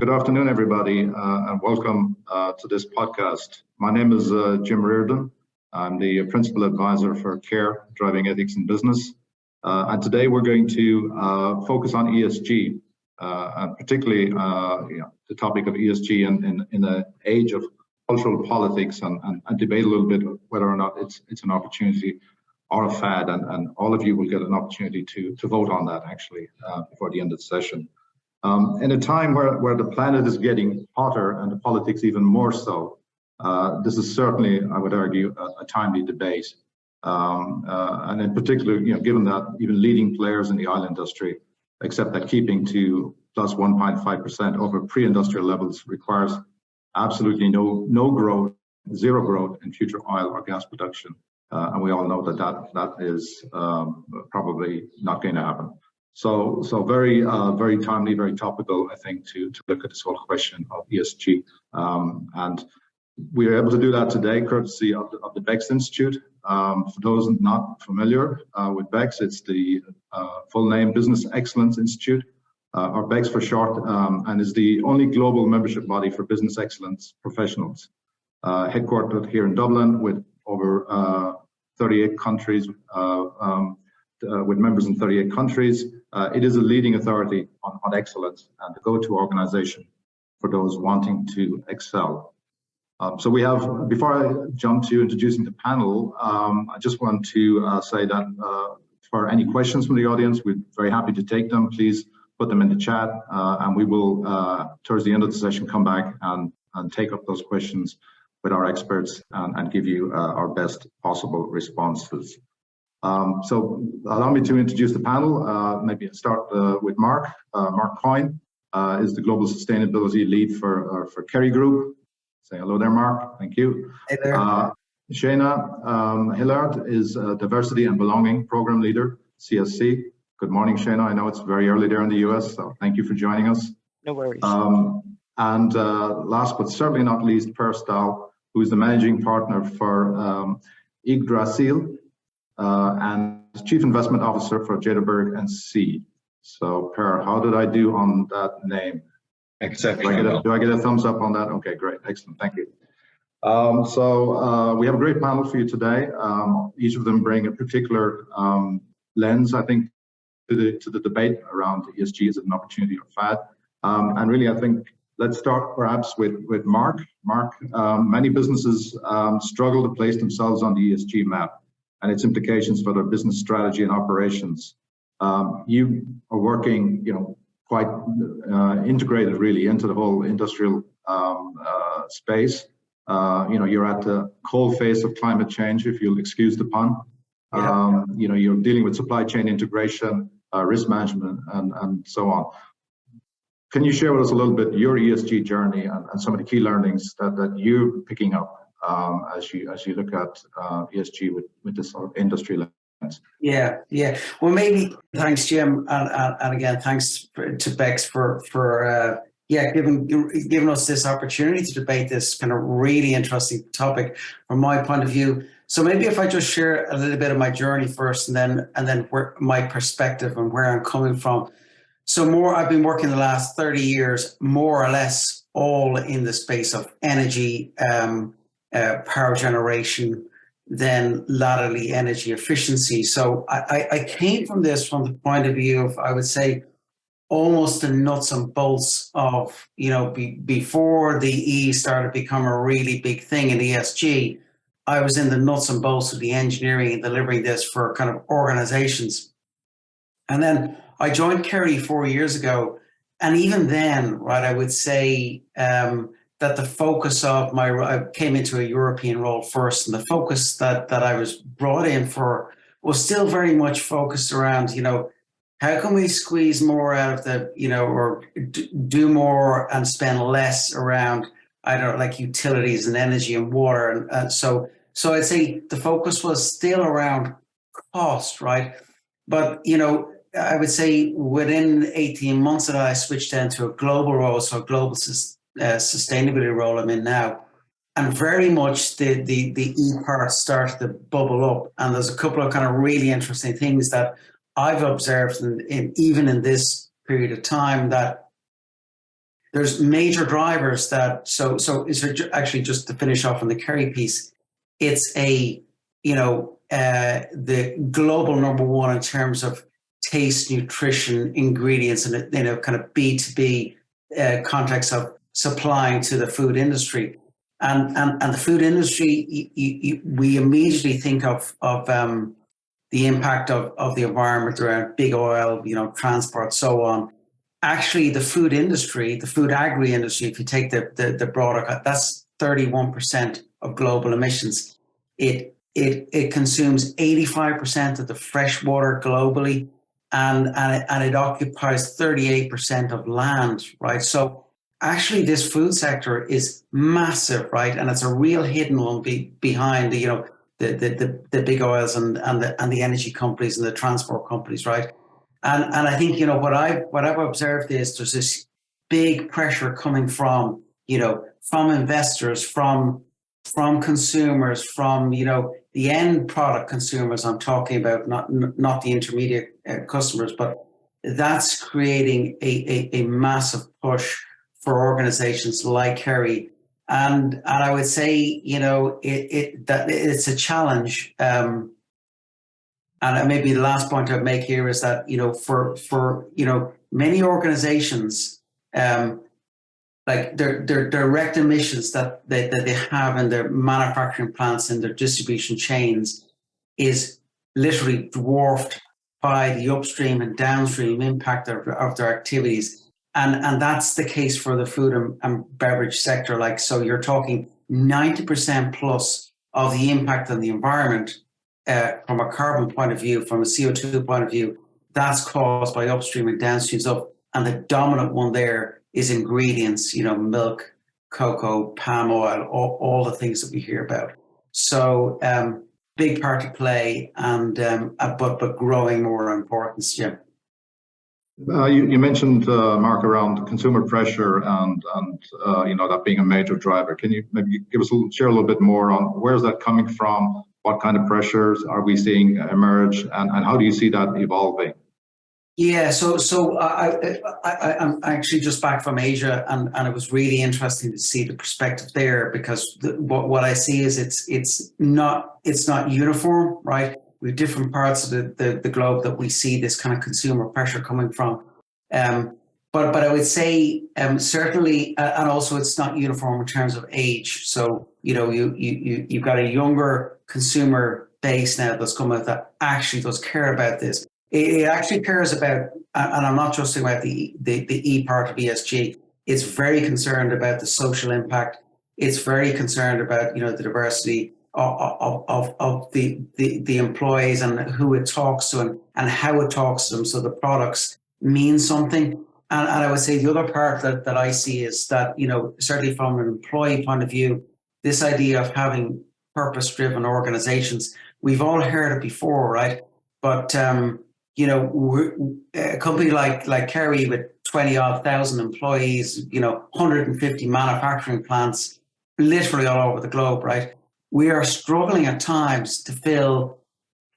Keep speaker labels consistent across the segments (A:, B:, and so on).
A: Good afternoon, everybody, and welcome to this podcast. My name is Jim Reardon. I'm the Principal Advisor for CARE, Driving Ethics in Business. And today we're going to focus on ESG, and particularly the topic of ESG in the age of cultural politics and debate a little bit whether or not it's an opportunity or a fad. And all of you will get an opportunity to vote on that, actually, before the end of the session. In a time where the planet is getting hotter and the politics even more so, this is certainly, I would argue, a timely debate. And in particular, given that even leading players in the oil industry accept that keeping to plus 1.5% over pre-industrial levels requires absolutely no growth, zero growth in future oil or gas production. And we all know that is probably not going to happen. So very timely, very topical, I think, to look at this whole question of ESG. And we are able to do that today, courtesy of the BEX Institute. For those not familiar with BEX, it's the full name Business Excellence Institute, or BEX for short, and is the only global membership body for business excellence professionals. Headquartered here in Dublin with over 38 countries, with members in 38 countries. It is a leading authority on excellence and the go-to organization for those wanting to excel. So we have, before I jump to introducing the panel, I just want to say that for any questions from the audience, we're very happy to take them. Please put them in the chat, and we will, towards the end of the session, come back and take up those questions with our experts and give you our best possible responses. So allow me to introduce the panel. Maybe start with Mark. Mark Coyne is the Global Sustainability Lead for Kerry Group. Say hello there, Mark. Thank you.
B: Hey there.
A: Shayna Hillard is Diversity and Belonging Program Leader, CSC. Good morning, Shayna. I know it's very early there in the US, so thank you for joining us.
B: No worries.
A: And last but certainly not least, Per Stahl, who is the Managing Partner for Yggdrasil, and Chief Investment Officer for Jederberg and C. So, Per, how did I do on that name?
C: Exceptional.
A: Do I get a thumbs up on that? Okay, great, excellent, thank you. So we have a great panel for you today. Each of them bring a particular lens, I think, to the debate around ESG as an opportunity or fad. And really, I think let's start perhaps with Mark. Mark, many businesses struggle to place themselves on the ESG map and its implications for their business strategy and operations. You are working, quite integrated really into the whole industrial space. You're at the cold face of climate change, if you'll excuse the pun.
B: Yeah.
A: You're dealing with supply chain integration, risk management, and so on. Can you share with us a little bit your ESG journey and some of the key learnings that you're picking up as you look at ESG with this sort of industry lens?
B: Yeah. Well, maybe thanks, Jim, and again thanks to BEX for giving us this opportunity to debate this kind of really interesting topic from my point of view. So maybe if I just share a little bit of my journey first, and then where my perspective and where I'm coming from. So I've been working the last 30 years, more or less, all in the space of energy, power generation, then latterly energy efficiency. So I came from this from the point of view of, I would say, almost the nuts and bolts of, before the E started to become a really big thing in ESG, I was in the nuts and bolts of the engineering and delivering this for kind of organizations. And then I joined Kerry 4 years ago. And even then, right, I would say that the focus of I came into a European role first, and the focus that I was brought in for was still very much focused around, how can we squeeze more out of the, or do more and spend less around, like utilities and energy and water. And so I'd say the focus was still around cost, right? But, I would say within 18 months of that, I switched into a global role, so a global sustainability role I'm in now. And very much the E part started to bubble up. And there's a couple of kind of really interesting things that I've observed even in this period of time, that there's major drivers that, actually just to finish off on the Kerry piece, it's the global number one in terms of taste, nutrition, ingredients, and kind of B2B context of supplying to the food industry. And the food industry, we immediately think of the impact of the environment around big oil, transport, so on. Actually, the food industry, the food agri industry, if you take the broader cut, that's 31% of global emissions. It consumes 85% of the fresh water globally, and it occupies 38% of land, right? So actually, this food sector is massive, right? And it's a real hidden one behind the big oils and the energy companies and the transport companies, right? And I think what I've observed is there's this big pressure coming from investors, from consumers, from the end product consumers. I'm talking about not the intermediate customers, but that's creating a massive push for organizations like Kerry. And I would say that it's a challenge. And maybe the last point I'd make here is that for many organizations, like their direct emissions that they have in their manufacturing plants and their distribution chains is literally dwarfed by the upstream and downstream impact of their activities. And that's the case for the food and beverage sector. So you're talking 90% plus of the impact on the environment from a carbon point of view, from a CO2 point of view, that's caused by upstream and downstream stuff. And the dominant one there is ingredients, milk, cocoa, palm oil, all the things that we hear about. So big part to play, and but growing more importance, Jim.
A: You mentioned, Mark, around consumer pressure and that being a major driver. Can you maybe share a little bit more on where's that coming from? What kind of pressures are we seeing emerge, and how do you see that evolving?
B: Yeah, so I'm actually just back from Asia, and it was really interesting to see the perspective there, because what I see is it's not uniform, right? We have different parts of the globe that we see this kind of consumer pressure coming from. But I would say certainly, and also it's not uniform in terms of age. So you've got a younger consumer base now that's come out that actually does care about this. It actually cares about, and I'm not just talking about the E part of ESG. It's very concerned about the social impact. It's very concerned about the diversity of the employees and who it talks to and how it talks to them. So the products mean something. And I would say the other part that I see is that, certainly from an employee point of view, this idea of having purpose-driven organizations, we've all heard it before, right? But, a company like Kerry with 20,000 employees, 150 manufacturing plants, literally all over the globe, right? We are struggling at times to fill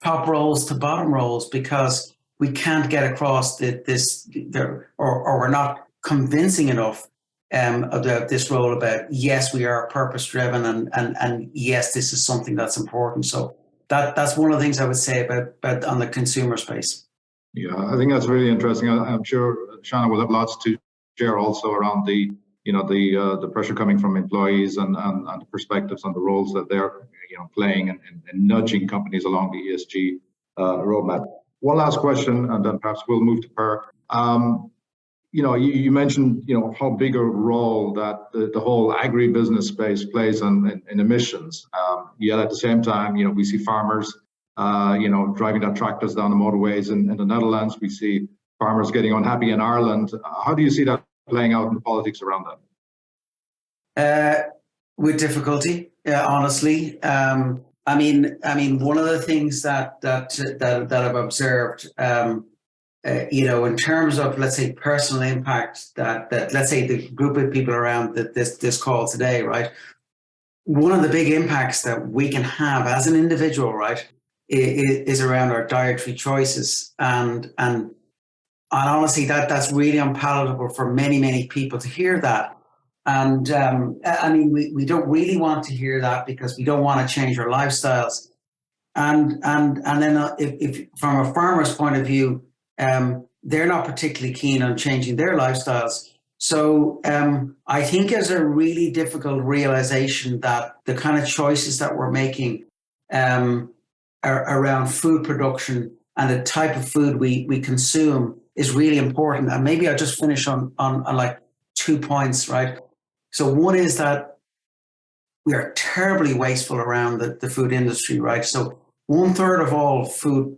B: top roles to bottom roles because we can't get across or we're not convincing enough about this role about, yes, we are purpose driven and yes, this is something that's important. So that's one of the things I would say about on the consumer space.
A: Yeah, I think that's really interesting. I'm sure Shanna will have lots to share also around the pressure coming from employees and the perspectives and the roles that they're playing and nudging companies along the ESG roadmap. One last question, and then perhaps we'll move to Per. You mentioned how big a role that the whole agribusiness space plays in emissions. Yet at the same time, we see farmers driving their tractors down the motorways in the Netherlands. We see farmers getting unhappy in Ireland. How do you see that playing out in the politics around
B: that? With difficulty, honestly. I mean, one of the things that I've observed, in terms of, let's say, personal impact, that let's say the group of people around this call today, right? One of the big impacts that we can have as an individual, right, is around our dietary choices, and honestly, that's really unpalatable for many, many people to hear that. And I mean, we don't really want to hear that because we don't want to change our lifestyles. And then if from a farmer's point of view, they're not particularly keen on changing their lifestyles. So I think it's a really difficult realization that the kind of choices that we're making around food production and the type of food we consume is really important. And maybe I'll just finish on like 2 points, right? So one is that we are terribly wasteful around the food industry, right? So 1/3 of all food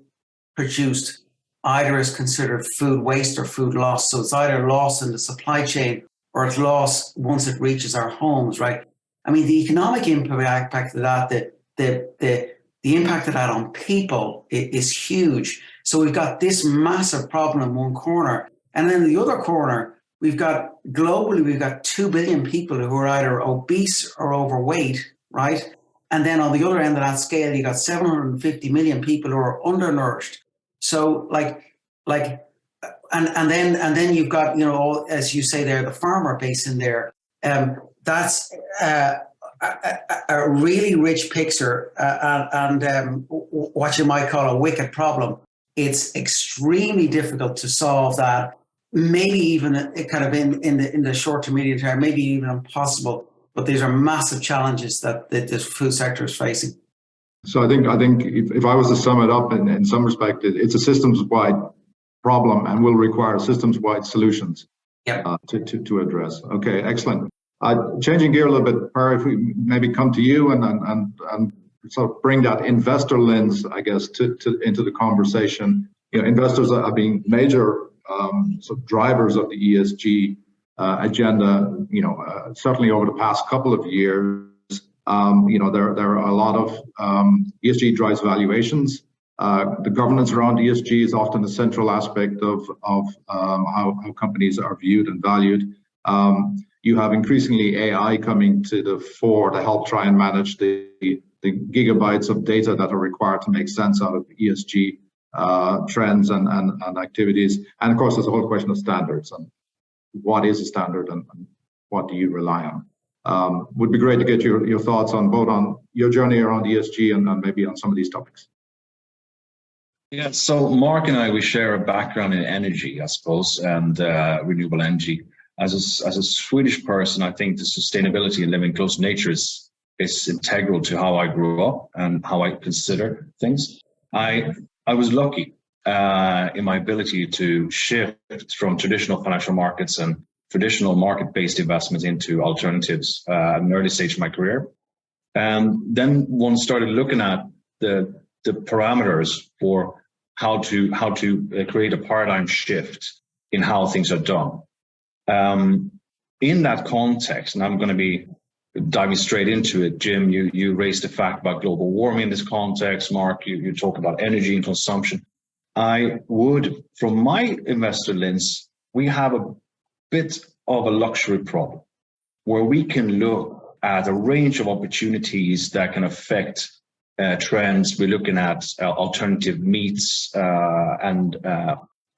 B: produced either is considered food waste or food loss. So it's either loss in the supply chain or it's loss once it reaches our homes, right? I mean, the economic impact of that, the impact of that on people is huge. So we've got this massive problem in one corner. And then in the other corner, globally, we've got 2 billion people who are either obese or overweight, right? And then on the other end of that scale, you got 750 million people who are undernourished. So and then you've got, as you say there, the farmer base in there. That's a really rich picture and what you might call a wicked problem. It's extremely difficult to solve that. Maybe even kind of in the short to medium term, maybe even impossible. But these are massive challenges that the food sector is facing.
A: So I think if I was to sum it up in some respect, it's a systems-wide problem and will require systems-wide solutions to address. Okay, excellent. Changing gear a little bit, Per, if we maybe come to you and sort of bring that investor lens, I guess, into the conversation. Investors are being major sort of drivers of the ESG agenda. Certainly over the past couple of years. There are a lot of ESG drives valuations. The governance around ESG is often a central aspect of how companies are viewed and valued. You have increasingly AI coming to the fore to help try and manage the gigabytes of data that are required to make sense out of ESG trends and activities. And of course, there's a whole question of standards and what is a standard and what do you rely on. Would be great to get your thoughts on both on your journey around ESG and maybe on some of these topics.
C: Yeah, so Mark and I, we share a background in energy, I suppose, and renewable energy. As a Swedish person, I think the sustainability and living close to nature is integral to how I grew up and how I consider things. I was lucky in my ability to shift from traditional financial markets and traditional market-based investments into alternatives at an early stage of my career. And then one started looking at the parameters for how to create a paradigm shift in how things are done. In that context, and I'm going to be diving straight into it, Jim, you raised the fact about global warming in this context. Mark, you talk about energy and consumption. I would, from my investor lens, we have a bit of a luxury problem where we can look at a range of opportunities that can affect trends. We're looking at alternative meats and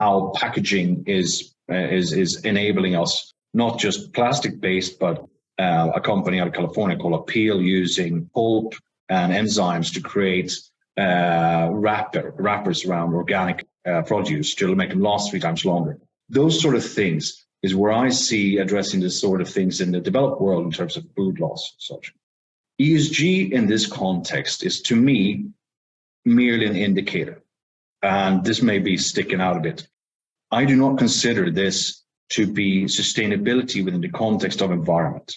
C: how packaging is enabling us, not just plastic-based, but a company out of California called Appeal using pulp and enzymes to create wrappers around organic produce to make them last 3 times longer. Those sort of things is where I see addressing this sort of things in the developed world in terms of food loss and such. ESG in this context is, to me, merely an indicator. And this may be sticking out a bit. I do not consider this to be sustainability within the context of environment.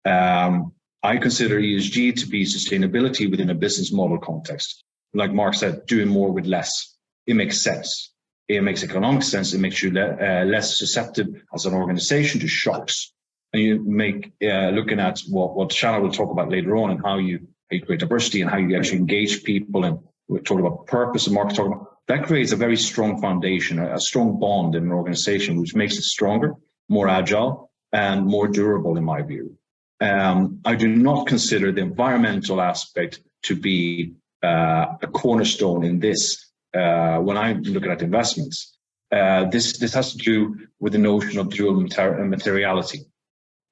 C: I consider ESG to be sustainability within a business model context. Like Mark said, doing more with less. It makes sense. It makes economic sense. It makes you less susceptible as an organization to shocks. And you make looking at what Shanna will talk about later on and how you create diversity and how you actually engage people. And we're talking about purpose and Mark talking about that creates a very strong foundation, a strong bond in an organization, which makes it stronger, more agile, and more durable, in my view. I do not consider the environmental aspect to be a cornerstone in this when I'm looking at investments. This has to do with the notion of dual materiality.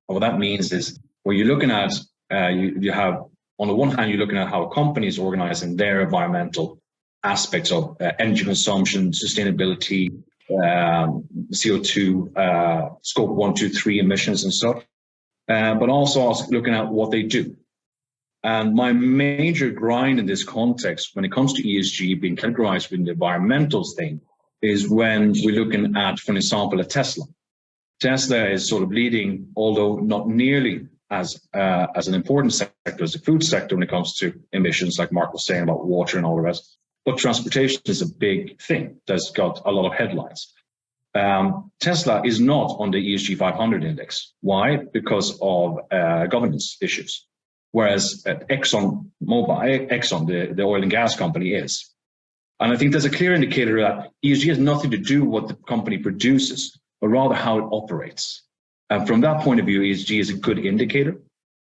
C: And what that means is, when you're looking at, you have, on the one hand, you're looking at how a company is organizing their environmental aspects of energy consumption, sustainability, CO2, scope 1, 2, 3 emissions and stuff, but also looking at what they do. And my major grind in this context, when it comes to ESG being categorized within the environmental thing, is when we're looking at, for example, a Tesla. Tesla is sort of leading, although not nearly as an important sector as the food sector when it comes to emissions, like Mark was saying about water and all the rest. But transportation is a big thing that's got a lot of headlines. Tesla is not on the ESG 500 index. Why? Because of governance issues. Whereas Exxon, the oil and gas company, is. And I think there's a clear indicator that ESG has nothing to do with what the company produces, but rather how it operates. And from that point of view, ESG is a good indicator,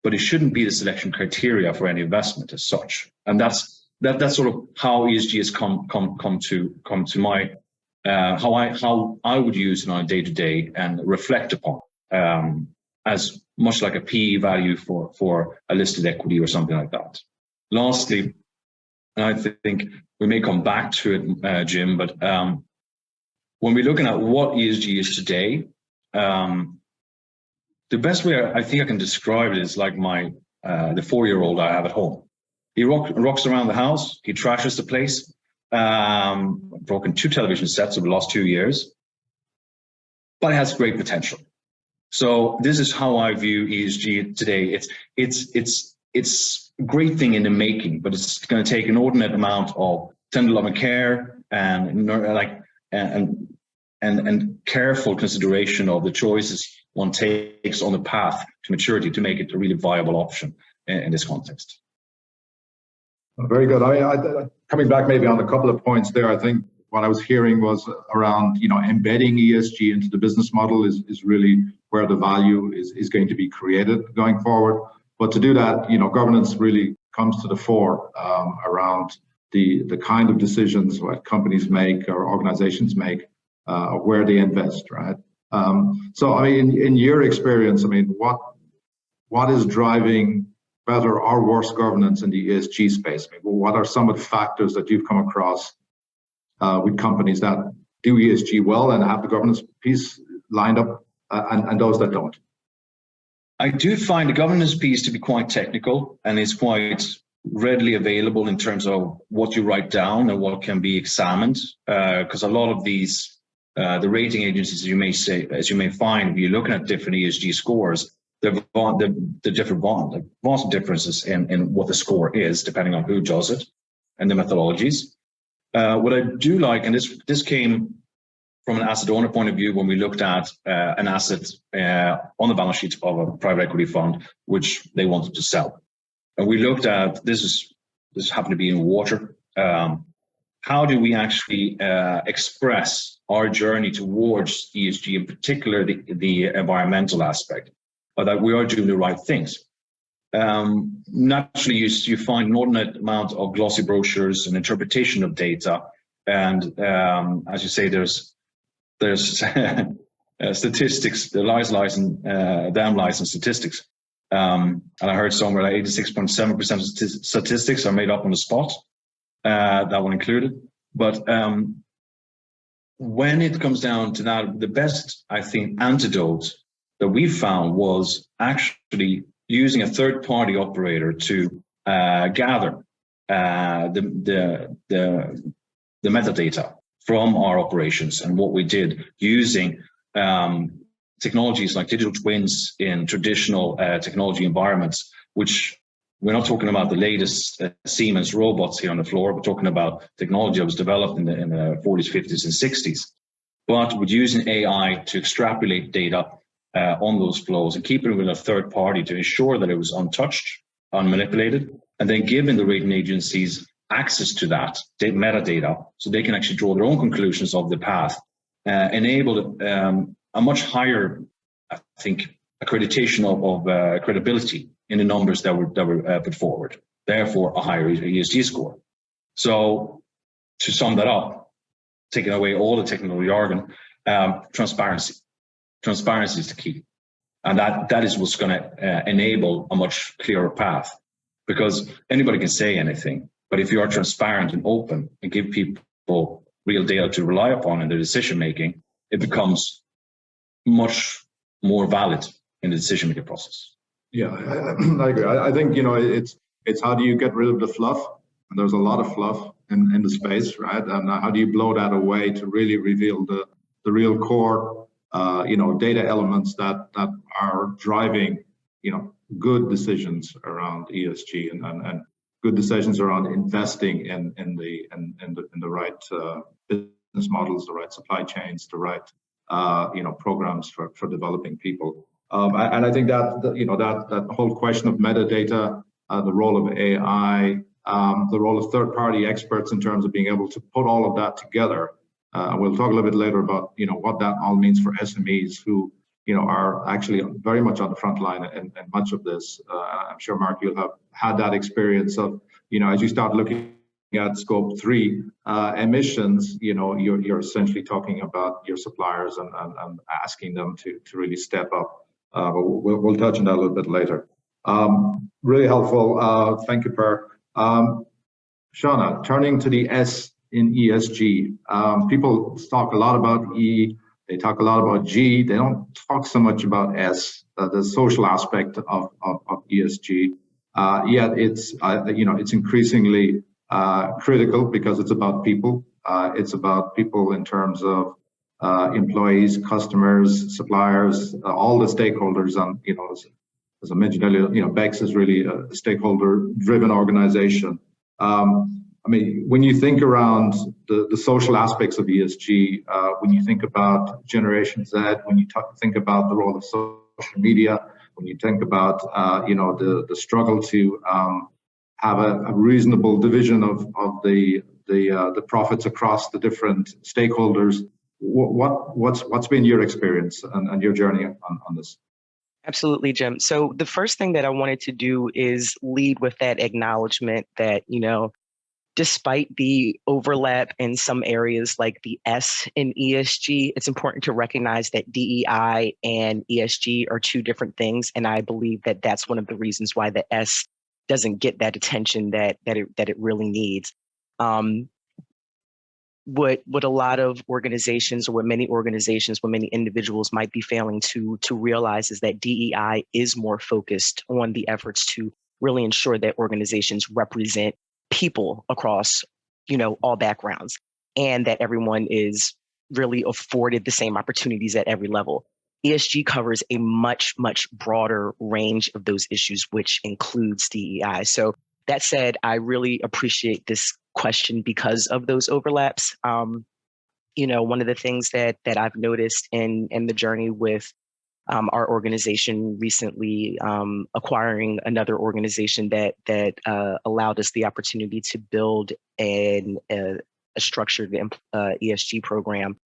C: but it shouldn't be the selection criteria for any investment as such. And that's sort of how ESG has come to my how I would use it on a day-to-day and reflect upon, as much like a PE value for a listed equity or something like that. Lastly, and I think we may come back to it, Jim, but when we're looking at what ESG is today, the best way I think I can describe it is like the 4-year-old I have at home. He rocks around the house, he trashes the place, broken 2 television sets over the last 2 years, but it has great potential. So this is how I view ESG today. It's a great thing in the making, but it's going to take an inordinate amount of tender love and care and careful consideration of the choices one takes on the path to maturity to make it a really viable option in this context.
A: Very good. Coming back maybe on a couple of points there, I think what I was hearing was around, embedding ESG into the business model is really where the value is going to be created going forward. But to do that, governance really comes to the fore around the kind of decisions what companies make or organizations make, where they invest, right? So, in your experience, what is driving better or worse governance in the ESG space? What are some of the factors that you've come across with companies that do ESG well and have the governance piece lined up, and those that don't?
C: I do find the governance piece to be quite technical, and it's quite readily available in terms of what you write down and what can be examined, because a lot of these, the rating agencies, as you may find, if you're looking at different ESG scores, the different vast differences in what the score is, depending on who does it and the methodologies. What I do like, and this came from an asset owner point of view when we looked at an asset on the balance sheet of a private equity fund, which they wanted to sell. And we looked at, this happened to be in water. How do we actually express our journey towards ESG, in particular the environmental aspect, or that we are doing the right things? Naturally, you find an inordinate amount of glossy brochures and interpretation of data, and as you say, there's statistics, the damn lies and statistics. And I heard somewhere like 86.7% of statistics are made up on the spot, that one included. But when it comes down to that, the best, I think, antidote that we found was actually using a third-party operator to gather the metadata from our operations, and what we did using technologies like digital twins in traditional technology environments, which we're not talking about the latest Siemens robots here on the floor. We're talking about technology that was developed in the 40s, 50s, and 60s. But with using AI to extrapolate data on those flows and keeping it with a third party to ensure that it was untouched, unmanipulated, and then giving the rating agencies access to that metadata so they can actually draw their own conclusions of the path, enabled a much higher, I think, accreditation of credibility in the numbers that were put forward, therefore a higher ESG score. So to sum that up, taking away all the technical jargon, transparency. Transparency is the key. And that is what's going to enable a much clearer path, because anybody can say anything, but if you are transparent and open and give people real data to rely upon in their decision making, it becomes much more valid in the decision making process.
A: Yeah, I agree. I think, it's how do you get rid of the fluff? And there's a lot of fluff in the space, right? And how do you blow that away to really reveal the real core, data elements that are driving, good decisions around ESG and good decisions around investing in the right business models, the right supply chains, the right programs for developing people. And I think that whole question of metadata, the role of AI, the role of third-party experts in terms of being able to put all of that together. And we'll talk a little bit later about what that all means for SMEs who are actually very much on the front line and much of this. I'm sure, Mark, you'll have had that experience of as you start looking at scope 3 emissions, you're essentially talking about your suppliers and asking them to really step up. But we'll touch on that a little bit later. Really helpful. Thank you, Per. Shauna, turning to the S in ESG, people talk a lot about E, they talk a lot about G, they don't talk so much about S, the social aspect of ESG. Yet it's increasingly critical because it's about people. It's about people in terms of employees, customers, suppliers, all the stakeholders. And as I mentioned earlier, BEX is really a stakeholder-driven organization. When you think around the social aspects of ESG, when you think about Generation Z, when you think about the role of social media, when you think about the struggle to have a reasonable division of the profits across the different stakeholders, what's been your experience and your journey on this?
D: Absolutely, Jim. So the first thing that I wanted to do is lead with that acknowledgement that, despite the overlap in some areas like the S in ESG, it's important to recognize that DEI and ESG are two different things. And I believe that that's one of the reasons why the S doesn't get that attention that it really needs. What a lot of organizations, or what many organizations, what many individuals might be failing to realize is that DEI is more focused on the efforts to really ensure that organizations represent people across, all backgrounds, and that everyone is really afforded the same opportunities at every level. ESG covers a much, much broader range of those issues, which includes DEI. So that said, I really appreciate this question because of those overlaps. One of the things that I've noticed in the journey with our organization recently acquiring another organization that allowed us the opportunity to build a structured ESG program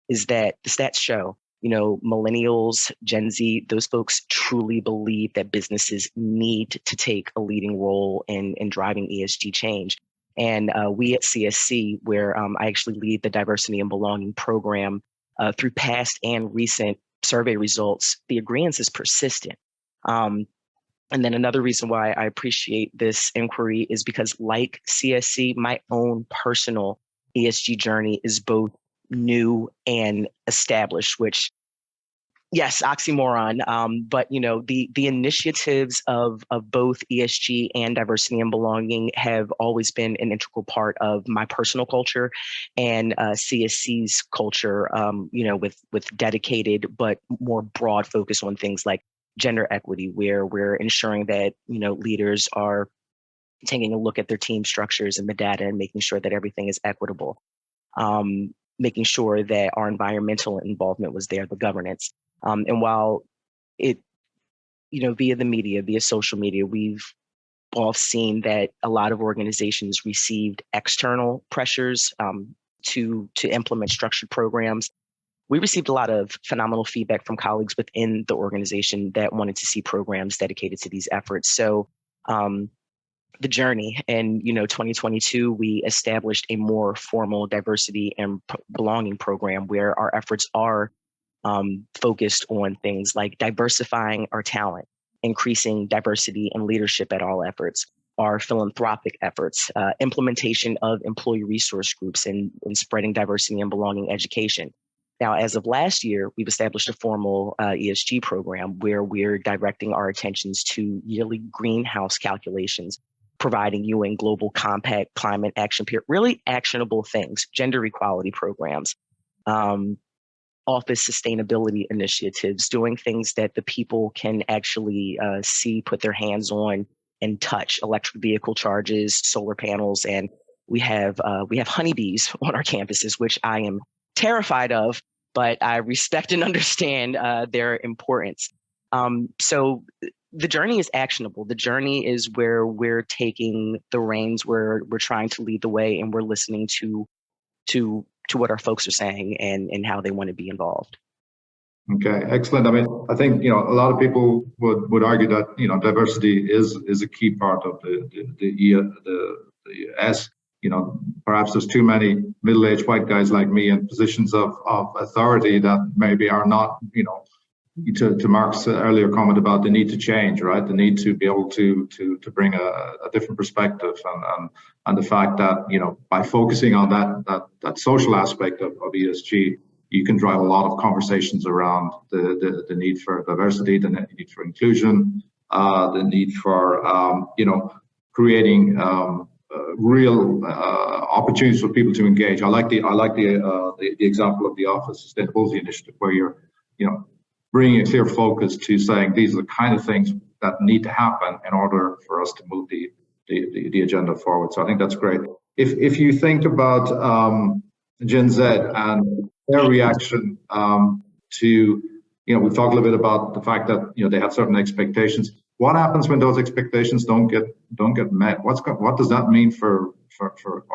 D: is that the stats show, millennials, Gen Z, those folks truly believe that businesses need to take a leading role in driving ESG change. And we at CSC, where I actually lead the diversity and belonging program, through past and recent survey results, the agreement is persistent. And then another reason why I appreciate this inquiry is because, like CSC, my own personal ESG journey is both new and established, which, yes, oxymoron. But the initiatives of both ESG and diversity and belonging have always been an integral part of my personal culture and CSC's culture. With dedicated but more broad focus on things like gender equity, where we're ensuring that leaders are taking a look at their team structures and the data and making sure that everything is equitable. Making sure that our environmental involvement was there, the governance. And while it, via the media, via social media, we've all seen that a lot of organizations received external pressures to implement structured programs. We received a lot of phenomenal feedback from colleagues within the organization that wanted to see programs dedicated to these efforts. So the journey. And 2022, we established a more formal diversity and belonging program where our efforts are focused on things like diversifying our talent, increasing diversity and leadership at all efforts, our philanthropic efforts, implementation of employee resource groups, and spreading diversity and belonging education. Now, as of last year, we've established a formal ESG program where we're directing our attentions to yearly greenhouse calculations, providing UN Global Compact, climate action, really actionable things, gender equality programs, office sustainability initiatives, doing things that the people can actually see, put their hands on, and touch: electric vehicle charges, solar panels, and we have honeybees on our campuses, which I am terrified of, but I respect and understand their importance. So the journey is actionable. The journey is where we're taking the reins, where we're trying to lead the way, and we're listening to what our folks are saying and how they want to be involved.
A: Okay, excellent. I mean, I think a lot of people would argue that diversity is a key part of the S. Perhaps there's too many middle-aged white guys like me in positions of authority that maybe are not, to Mark's earlier comment about the need to change, right? The need to be able to bring a different perspective, and the fact that by focusing on that social aspect of ESG, you can drive a lot of conversations around the need for diversity, the need for inclusion, the need for creating real opportunities for people to engage. I like the example of the Office Sustainability Initiative, where you're bringing a clear focus to saying these are the kind of things that need to happen in order for us to move the agenda forward. So I think that's great. If you think about Gen Z and their reaction to, we've talked a little bit about the fact that they have certain expectations. What happens when those expectations don't get met? What does that mean for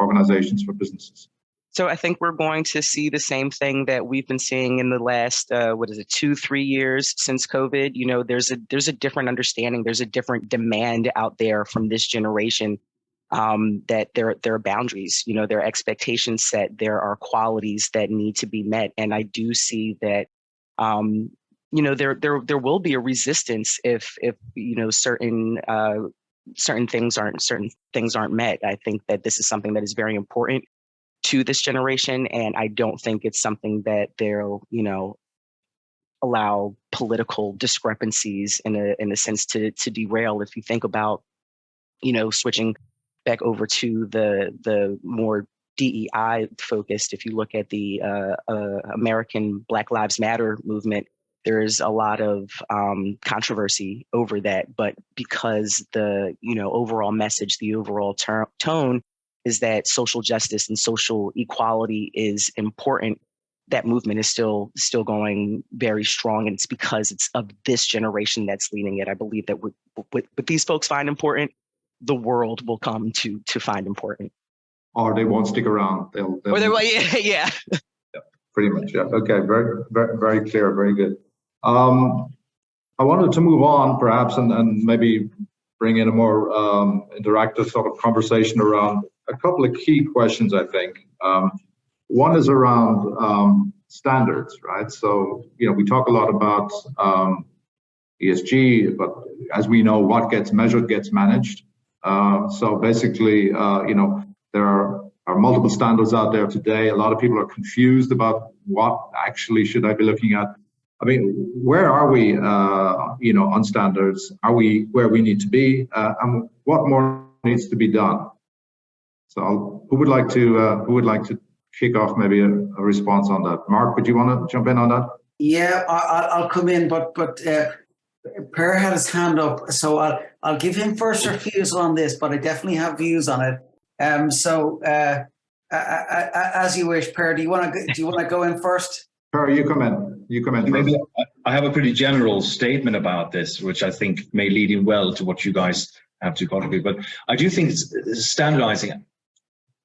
A: organizations, for businesses?
D: So I think we're going to see the same thing that we've been seeing in the last 2-3 years since COVID. There's a different understanding. There's a different demand out there from this generation. That there are boundaries, there are expectations set, there are qualities that need to be met. And I do see that, there will be a resistance if certain things aren't met. I think that this is something that is very important to this generation, and I don't think it's something that they'll, allow political discrepancies in a sense to derail. If you think about, switching back over to the more DEI focused, if you look at the American Black Lives Matter movement, there's a lot of controversy over that. But because the overall message, the overall tone is that social justice and social equality is important, that movement is still going very strong, and it's because it's of this generation that's leading it. I believe that what these folks find important, the world will come to find important.
A: Or they won't stick around. They'll
D: yeah.
A: Pretty much, yeah. Okay, very, very, very clear, very good. I wanted to move on perhaps and maybe bring in a more interactive sort of conversation around a couple of key questions, I think. One is around standards, right? So, we talk a lot about ESG, but as we know, what gets measured gets managed. So basically, there are multiple standards out there today. A lot of people are confused about what actually should I be looking at. I mean, where are we, on standards? Are we where we need to be? And what more needs to be done? So, who would like to kick off maybe a response on that? Mark, would you want to jump in on that?
B: Yeah, I'll come in, but Per had his hand up, so I'll give him first refusal on this, but I definitely have views on it. As you wish, Per. Do you want to go in first?
A: Per, you come in.
C: Maybe I have a pretty general statement about this, which I think may lead in well to what you guys have to contribute. But I do think standardizing,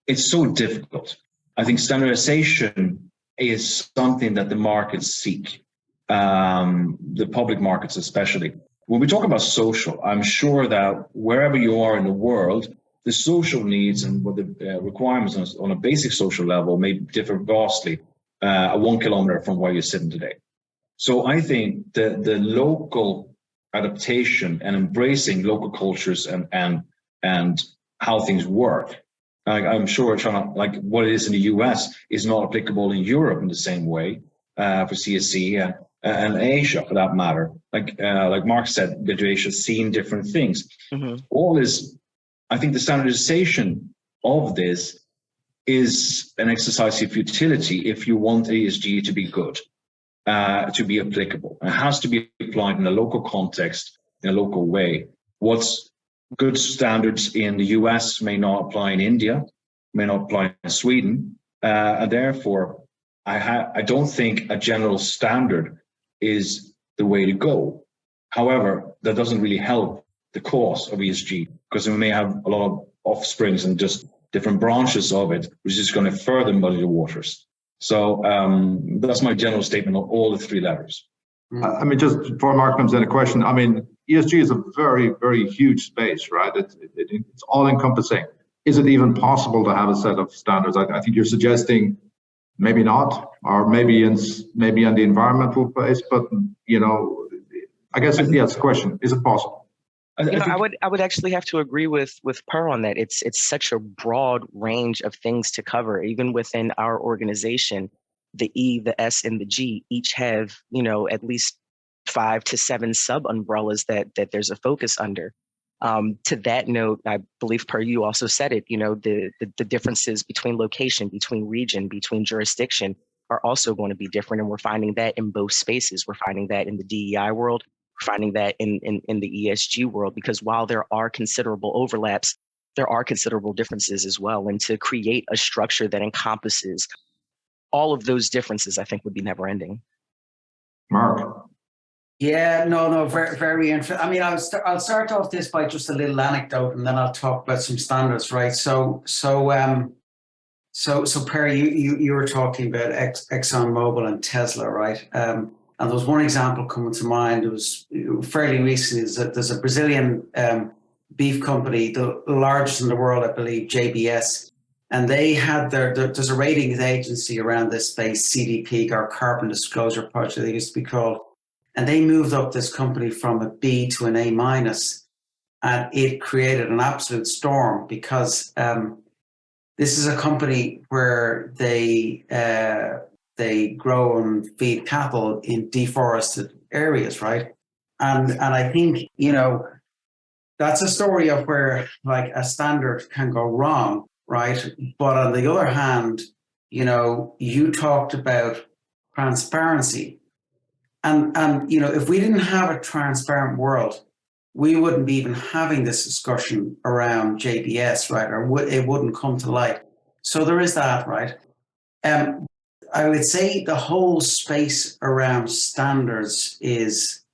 C: it's so difficult. I think standardization is something that the markets seek, the public markets especially. when we talk about social, I'm sure that wherever you are in the world, the social needs and what the requirements on a basic social level may differ vastly 1 kilometer from where you're sitting today. So I think the local adaptation and embracing local cultures and how things work, I'm sure like what it is in the US is not applicable in Europe in the same way for CSC and Asia for that matter. Like Mark said, Asia has seen different things. Mm-hmm. All is, I think the standardization of this is an exercise of futility if you want ESG to be good, to be applicable. It has to be applied in a local context, in a local way. What's good standards in the US may not apply in India, may not apply in Sweden, and therefore I don't think a general standard is the way to go. However, that doesn't really help the cause of ESG, because we may have a lot of offsprings and just different branches of it, which is going to further muddy the waters. So that's my general statement on all the three levels.
A: I mean, just before Mark comes in, a question. I mean, ESG is a very, very huge space, right? It's all encompassing. Is it even possible to have a set of standards? I think you're suggesting maybe not, or maybe in the environmental place, but, you know, I guess it's a question. Is it possible?
D: I would actually have to agree with Per on that. It's such a broad range of things to cover. Even within our organization, the E, the S, and the G each have, you know, at least 5 to 7 sub umbrellas that there's a focus under. To that note, I believe Per, you also said it, you know, the differences between location, between region, between jurisdiction are also going to be different. And we're finding that in both spaces. We're finding that in the DEI world, we're finding that in the ESG world, because while there are considerable overlaps, there are considerable differences as well. And to create a structure that encompasses all of those differences, I think would be never ending.
A: Mark.
B: Yeah, no, very, very interesting. I mean, I'll start off this by just a little anecdote, and then I'll talk about some standards, right? So Perry, you were talking about ExxonMobil and Tesla, right? And there was one example coming to mind. It was fairly recent. There's a Brazilian beef company, the largest in the world, I believe, JBS, and they had there's a ratings agency around this space, CDP, or Carbon Disclosure Project, they used to be called. And they moved up this company from a B to an A minus, and it created an absolute storm because this is a company where they grow and feed cattle in deforested areas, right? And I think, you know, that's a story of where like a standard can go wrong, right? But on the other hand, you know, you talked about transparency. And you know, if we didn't have a transparent world, we wouldn't be even having this discussion around JBS, right? Or it wouldn't come to light. So there is that, right? I would say the whole space around standards is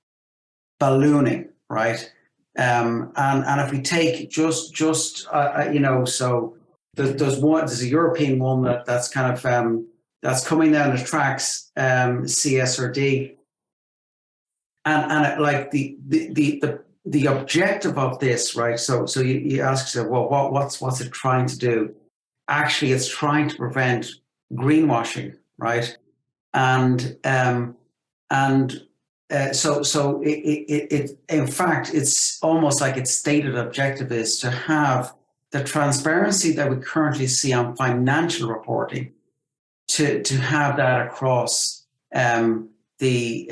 B: ballooning, right? And if we take just you know, so there's a European one that's kind of that's coming down the tracks, CSRD. And like the objective of this, right? So you ask yourself, well, what's it trying to do? Actually, it's trying to prevent greenwashing, right? And so it in fact, it's almost like its stated objective is to have the transparency that we currently see on financial reporting, to have that across the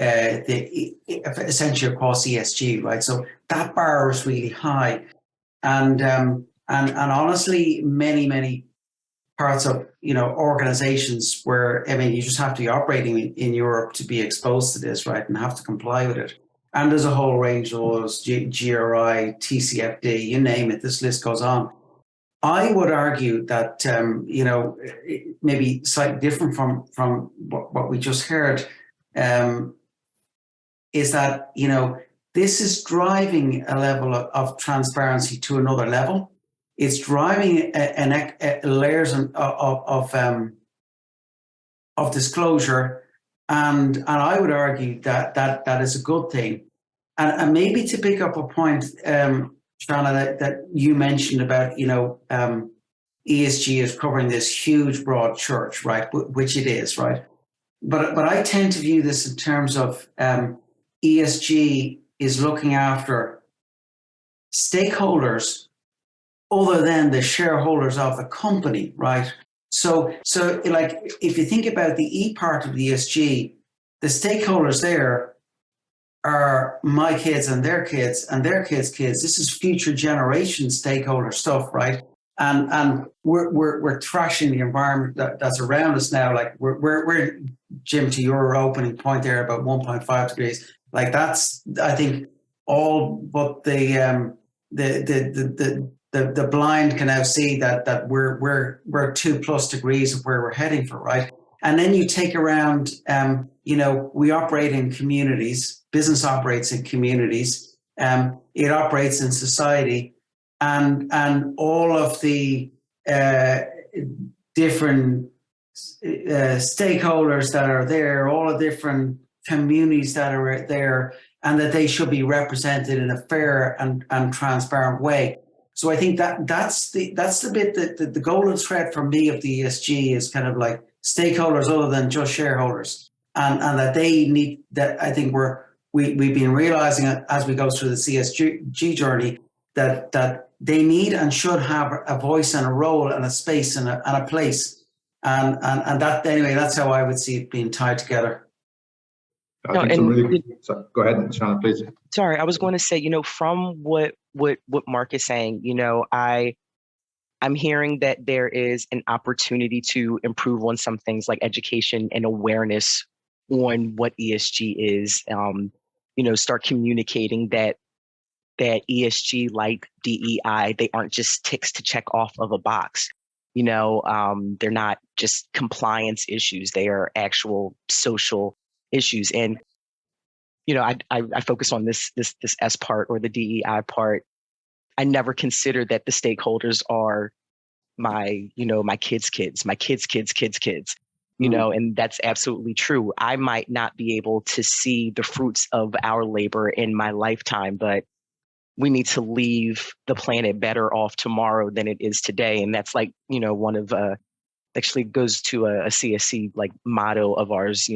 B: essentially across ESG, right? So that bar is really high, and honestly, many parts of, you know, organizations where, I mean, you just have to be operating in Europe to be exposed to this, right, and have to comply with it. And there's a whole range of those, GRI, TCFD, you name it. This list goes on. I would argue that you know, maybe slightly different from what we just heard. Is that, you know, this is driving a level of transparency to another level. It's driving layers of disclosure, and I would argue that is a good thing. And maybe to pick up a point, Shana, that you mentioned about, ESG is covering this huge, broad church, right? Which it is, right? But I tend to view this in terms of ESG is looking after stakeholders other than the shareholders of the company, right? So like if you think about the E part of the ESG, the stakeholders there are my kids and their kids and their kids' kids. This is future generation stakeholder stuff, right? And we're trashing the environment that's around us now. Like we're Jim, to your opening point there about 1.5 degrees. Like that's, I think, all but the blind can now see that we're 2+ degrees of where we're heading for, right? And then you take around, we operate in communities. Business operates in communities. It operates in society. And all of the different stakeholders that are there, all the different communities that are there, and that they should be represented in a fair and transparent way. So I think that's the bit that the golden thread for me of the ESG is kind of like stakeholders other than just shareholders, and that they need that. I think we've been realizing as we go through the ESG journey that they need and should have a voice and a role and a space and a place. And that, anyway, that's how I would see it being tied together.
A: Go ahead, Shana, please.
D: Sorry, I was going to say, from what Mark is saying, I'm hearing that there is an opportunity to improve on some things like education and awareness on what ESG is. Start communicating that ESG, like DEI, they aren't just ticks to check off of a box. They're not just compliance issues. They are actual social issues. And, I focus on this S part or the DEI part. I never considered that the stakeholders are my kids' kids, my kids' kids' kids' kids. And that's absolutely true. I might not be able to see the fruits of our labor in my lifetime, but we need to leave the planet better off tomorrow than it is today. And that's like, one of, actually goes to a CSC like motto of ours,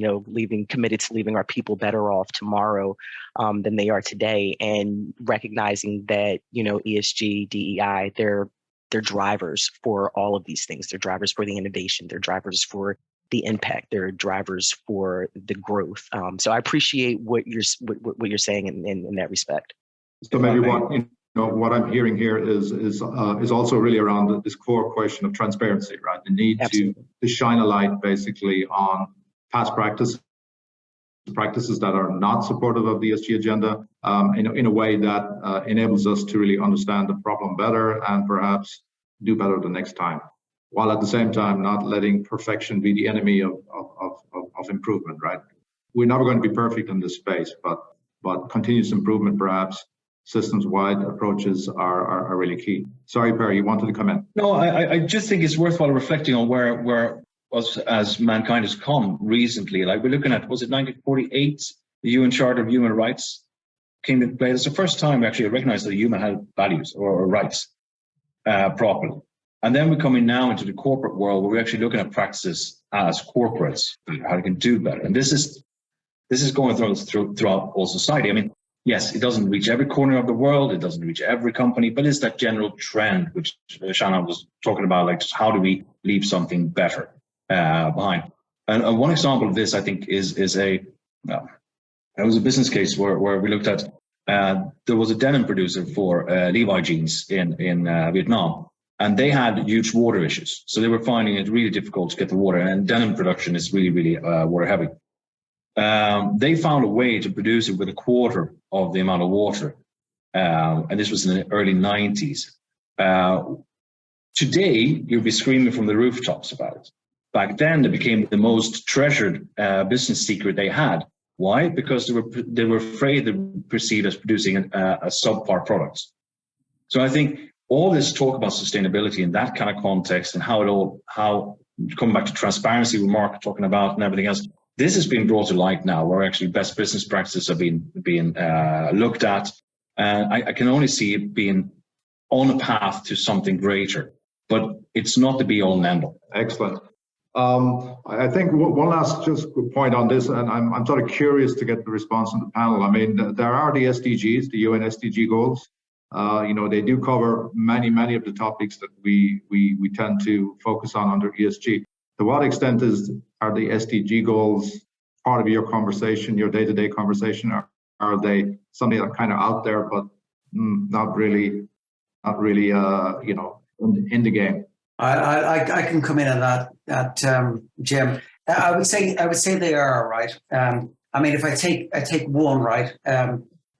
D: committed to leaving our people better off tomorrow than they are today. And recognizing that, ESG, DEI, they're drivers for all of these things. They're drivers for the innovation. They're drivers for the impact. They're drivers for the growth. So I appreciate what you're saying in that respect.
A: So maybe what I'm hearing here is also really around this core question of transparency, right? The need to shine a light basically on past practices that are not supportive of the ESG agenda in a way that enables us to really understand the problem better and perhaps do better the next time, while at the same time not letting perfection be the enemy of improvement, right? We're never going to be perfect in this space, but continuous improvement, perhaps systems-wide approaches are really key. Sorry, Perry, you wanted to come in.
C: No, I just think it's worthwhile reflecting on where us as mankind has come recently. Like we're looking at, was it 1948, the UN Charter of Human Rights came into play. It's the first time we actually recognized that a human had values or rights properly. And then we're coming now into the corporate world where we're actually looking at practices as corporates, how we can do better. And this is going throughout all society. I mean, yes, it doesn't reach every corner of the world. It doesn't reach every company, but it's that general trend, which Shana was talking about, like just how do we leave something better behind? And one example of this, I think, it was a business case where we looked at, there was a denim producer for Levi jeans in Vietnam, and they had huge water issues. So they were finding it really difficult to get the water, and denim production is really, really water heavy. They found a way to produce it with a quarter of the amount of water. And this was in the early 90s. Today, you'll be screaming from the rooftops about it. Back then, it became the most treasured business secret they had. Why? Because they were afraid they were perceived as producing a subpar product. So I think all this talk about sustainability in that kind of context and how coming back to transparency with Mark talking about and everything else, This has been brought to light now, where actually best business practices are being looked at. And I can only see it being on a path to something greater, but it's not the be all and end all.
A: Excellent. I think one last just point on this, and I'm sort of curious to get the response from the panel. I mean, there are the SDGs, the UN SDG goals. They do cover many of the topics that we tend to focus on under ESG. To what extent are the SDG goals part of your conversation, your day-to-day conversation? Are they something that are kind of out there, but not really, in the game?
B: I can come in on that, Jim. I would say they are, right. I mean, if I take one, right,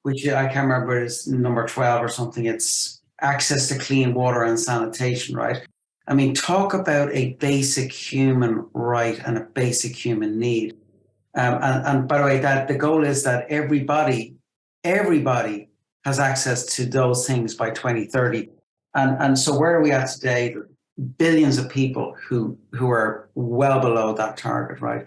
B: which I can't remember is number 12 or something. It's access to clean water and sanitation, right? I mean, talk about a basic human right and a basic human need. And by the way, that the goal is that everybody has access to those things by 2030. And so where are we at today? Billions of people who are well below that target, right?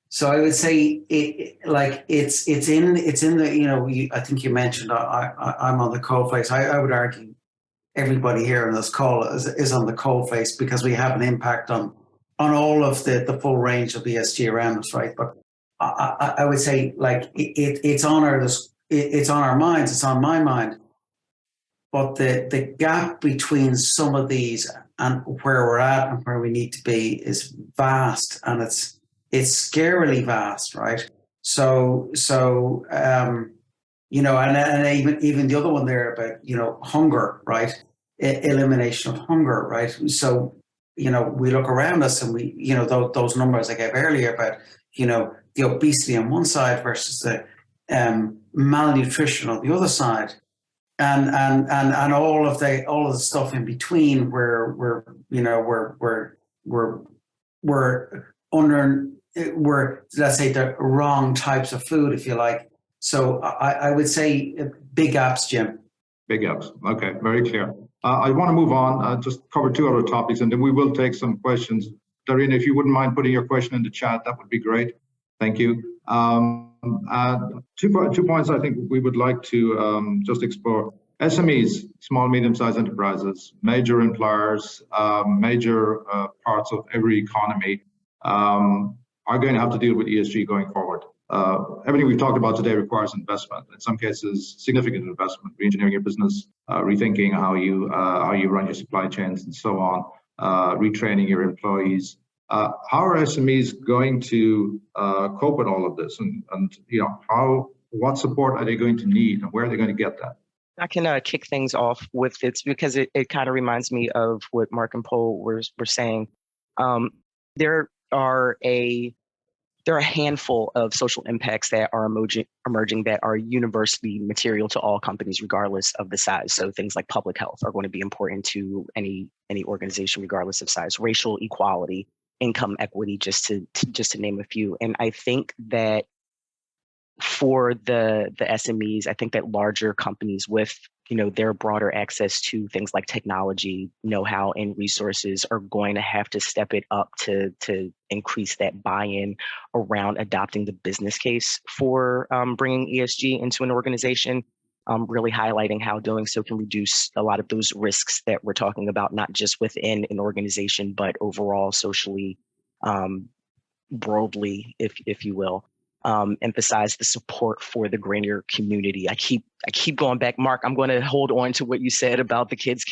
B: So I would say it's in the, I think you mentioned I'm on the coalface. I would argue everybody here on this call is on the coalface, because we have an impact on all of the full range of ESG around us, right? But I would say it's on our minds, it's on my mind. But the gap between some of these and where we're at and where we need to be is vast, and it's scarily vast, right? So and even the other one there about hunger, right? Elimination of hunger, right? So we look around us and we those numbers I gave earlier about the obesity on one side versus the malnutrition on the other side. And all of the stuff in between where we're let's say the wrong types of food, if you like. So I would say big gaps, Jim.
A: Big gaps. Okay, very clear. I want to move on, just cover two other topics, and then we will take some questions. Darina, if you wouldn't mind putting your question in the chat, that would be great. Thank you. 2 points I think we would like to just explore. SMEs, small, medium-sized enterprises, major employers, major parts of every economy are going to have to deal with ESG going forward. Everything we've talked about today requires investment. In some cases, significant investment, re-engineering your business, rethinking how you run your supply chains and so on, retraining your employees. How are SMEs going to cope with all of this, and what support are they going to need, and where are they going to get that?
D: I can kick things off with it, because it kind of reminds me of what Mark and Paul were saying. There are a handful of social impacts that are emerging that are universally material to all companies, regardless of the size. So things like public health are going to be important to any organization, regardless of size. Racial equality, income equity, just to name a few. And I think that for the SMEs, I think that larger companies with their broader access to things like technology, know-how, and resources are going to have to step it up to increase that buy-in around adopting the business case for bringing ESG into an organization, really highlighting how doing so can reduce a lot of those risks that we're talking about, not just within an organization, but overall socially, broadly, if you will. Emphasize the support for the greater community. I keep going back, Mark. I'm going to hold on to what you said about the kids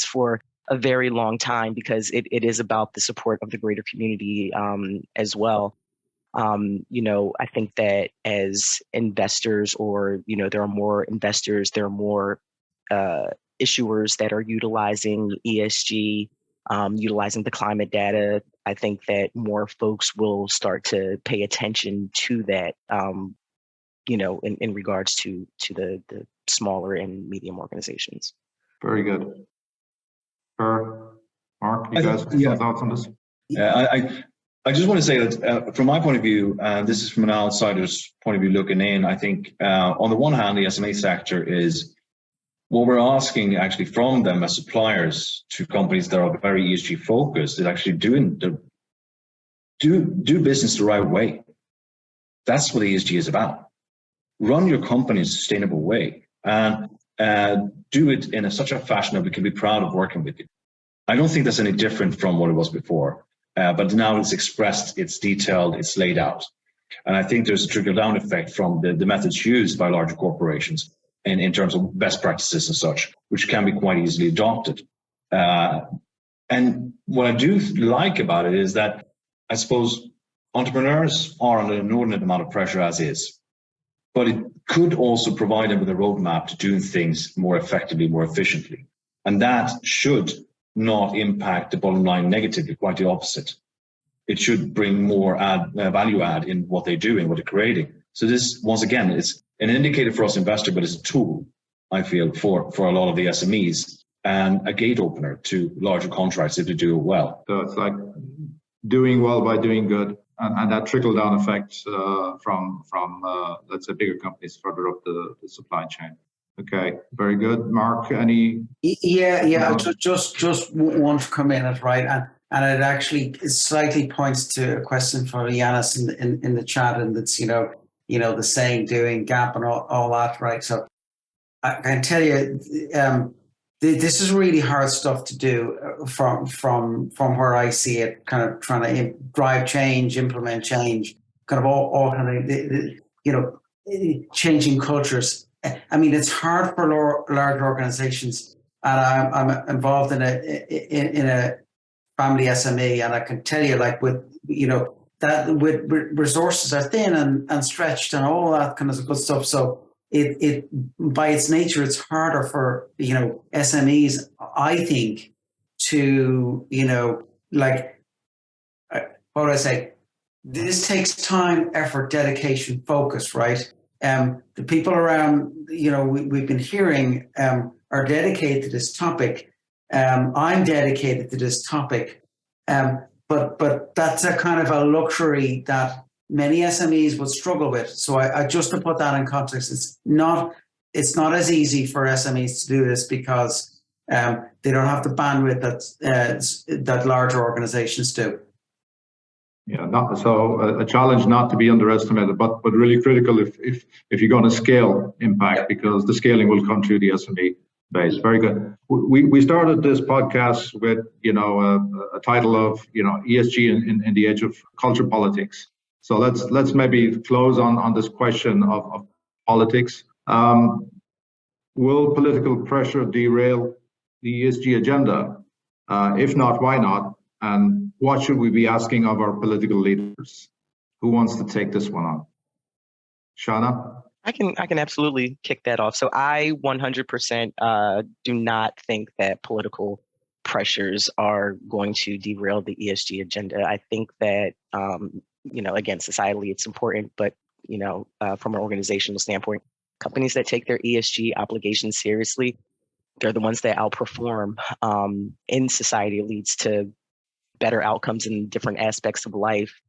D: for a very long time, because it is about the support of the greater community as well. I think that as investors, or there are more investors, there are more issuers that are utilizing ESG, utilizing the climate data. I think that more folks will start to pay attention to that, in regards to the smaller and medium organizations.
A: Very good. Mark, you guys have some thoughts on this?
C: Yeah, I just want to say that from my point of view, and this is from an outsider's point of view looking in, I think on the one hand, the SME sector is what we're asking actually from them as suppliers to companies that are very ESG focused is actually do business the right way. That's what ESG is about. Run your company in a sustainable way and do it in such a fashion that we can be proud of working with you. I don't think that's any different from what it was before, but now it's expressed, it's detailed, it's laid out. And I think there's a trickle-down effect from the methods used by larger corporations in terms of best practices and such, which can be quite easily adopted. And what I do like about it is that I suppose entrepreneurs are under an inordinate amount of pressure as is, but it could also provide them with a roadmap to do things more effectively, more efficiently. And that should not impact the bottom line negatively, quite the opposite. It should bring more value add in what they do and what they're creating. So this, once again, is an indicator for us investors, but it's a tool, I feel, for a lot of the SMEs and a gate opener to larger contracts if they do it well.
A: So it's like doing well by doing good, and that trickle-down effect from let's say, bigger companies further up the supply chain. Okay, very good. Mark, any?
B: Yeah. Just want to come in at right, and it actually slightly points to a question for Yanis in the chat, and it's the saying, doing, gap, and all that, right? So I can tell you, this is really hard stuff to do from where I see it, kind of trying to drive change, implement change, kind of all kind of changing cultures. I mean, it's hard for large organizations, and I'm involved in a family SME, and I can tell you, like, with that with resources are thin and stretched and all that kind of good stuff. So it by its nature, it's harder for SMEs, I think, to what would I say? This takes time, effort, dedication, focus, right? The people around, we've been hearing are dedicated to this topic. I'm dedicated to this topic, but that's a kind of a luxury that many SMEs would struggle with. So I just to put that in context, it's not as easy for SMEs to do this because they don't have the bandwidth that larger organizations do.
A: Yeah, a challenge not to be underestimated, but really critical if you're going to scale impact, because the scaling will come through the SME base. Very good. We started this podcast with a title of ESG in the age of culture politics. So let's maybe close on this question of politics. Will political pressure derail the ESG agenda? If not, why not? And what should we be asking of our political leaders? Who wants to take this one on? Shauna?
D: I can absolutely kick that off. So I 100% do not think that political pressures are going to derail the ESG agenda. I think that, again, societally it's important, but, from an organizational standpoint, companies that take their ESG obligations seriously, they're the ones that outperform in society. It leads to better outcomes in different aspects of life.